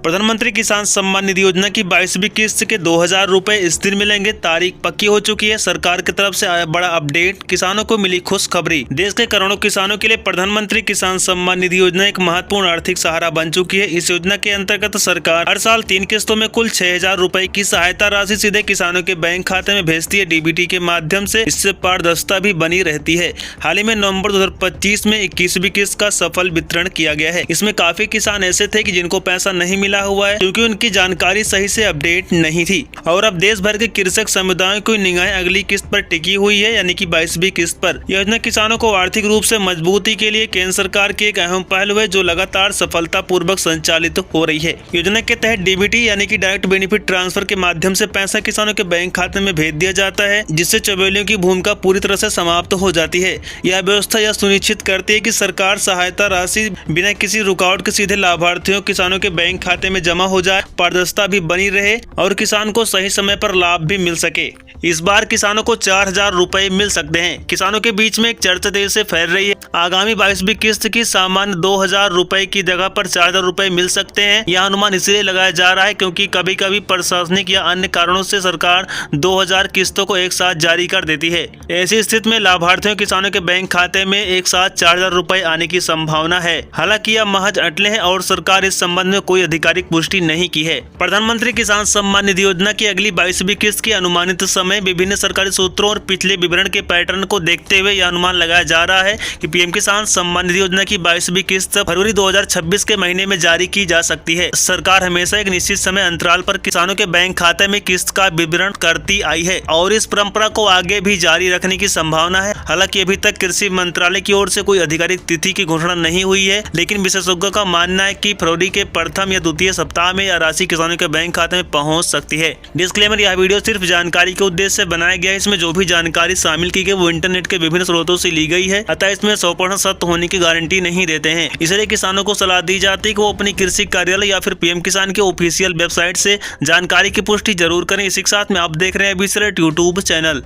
प्रधानमंत्री किसान सम्मान निधि योजना की 22वीं किस्त के 2000 रुपए इस दिन मिलेंगे। तारीख पक्की हो चुकी है। सरकार की तरफ से आया बड़ा अपडेट, किसानों को मिली खुशखबरी। देश के करोड़ों किसानों के लिए प्रधानमंत्री किसान सम्मान निधि योजना एक महत्वपूर्ण आर्थिक सहारा बन चुकी है। इस योजना के अंतर्गत सरकार हर साल 3 किस्तों में कुल 6000 रुपए की सहायता राशि सीधे किसानों के बैंक खाते में भेजती है, डीबीटी के माध्यम से। इससे पारदर्शिता भी बनी रहती है। हाल ही में नवंबर 2025 में 21वीं किस्त का सफल वितरण किया गया है। इसमें काफी किसान ऐसे थे कि जिनको पैसा नहीं मिला हुआ है क्योंकि उनकी जानकारी सही से अपडेट नहीं थी। और अब देश भर के कृषक समुदायों की निगाहें अगली किस्त पर टिकी हुई है, यानी कि 22वीं किस्त पर। योजना किसानों को आर्थिक रूप से मजबूती के लिए केंद्र सरकार की एक अहम पहल है, जो लगातार सफलता पूर्वक संचालित हो रही है। योजना के तहत डीबीटी यानी कि डायरेक्ट बेनिफिट ट्रांसफर के माध्यम से पैसा किसानों के बैंक खाते में भेज दिया जाता है, जिससे चौबेलियों की भूमिका पूरी तरह से समाप्त हो जाती है। यह व्यवस्था यह सुनिश्चित करती है कि सरकार सहायता राशि बिना किसी रुकावट के सीधे लाभार्थियों किसानों के बैंक खाते में जमा हो जाए, पारदर्शिता भी बनी रहे और किसान को सही समय पर लाभ भी मिल सके। इस बार किसानों को 4000 रुपए मिल सकते हैं। किसानों के बीच में एक चर्चा तेजी से फैल रही है। आगामी 22वीं किस्त की सामान्य 2000 रुपए की जगह पर 4000 रुपए मिल सकते हैं। यह अनुमान इसलिए लगाया जा रहा है क्योंकि कभी कभी प्रशासनिक या अन्य कारणों से सरकार 2000 किस्तों को एक साथ जारी कर देती है। ऐसी स्थिति में लाभार्थियों किसानों के बैंक खाते में एक साथ 4000 रुपए आने की संभावना है। हालांकि यह महज अटले हैं और सरकार इस संबंध में कोई आधिकारिक पुष्टि नहीं की है। प्रधानमंत्री किसान सम्मान निधि योजना की अगली 22वीं किस्त की अनुमानित समय विभिन्न सरकारी सूत्रों और पिछले विवरण के पैटर्न को देखते हुए यह अनुमान लगाया जा रहा है कि पीएम किसान सम्मान निधि योजना की 22वीं किस्त फरवरी 2026 के महीने में जारी की जा सकती है। सरकार हमेशा एक निश्चित समय अंतराल पर किसानों के बैंक खाते में किस्त का विवरण करती आई है और इस परंपरा को आगे भी जारी रखने की संभावना है। हालांकि अभी तक कृषि मंत्रालय की ओर से कोई आधिकारिक तिथि की घोषणा नहीं हुई है, लेकिन विशेषज्ञों का मानना है कि फरवरी के प्रथम या द्वितीय सप्ताह में यह राशि किसानों के बैंक खाते में पहुंच सकती है। डिस्क्लेमर, यह वीडियो सिर्फ जानकारी के उद्देश्य से बनाया गया है। इसमें जो भी जानकारी शामिल की गई वो इंटरनेट के विभिन्न स्रोतों से ली गई है, अतः इसमें 100% सत्य होने की गारंटी नहीं देते हैं। इसलिए किसानों को सलाह दी जाती है कि वो अपनी कृषि कार्यालय या फिर पीएम किसान के ऑफिशियल वेबसाइट से जानकारी की पुष्टि जरूर करें। इसी के साथ में आप देख रहे हैं अभी यूट्यूब चैनल।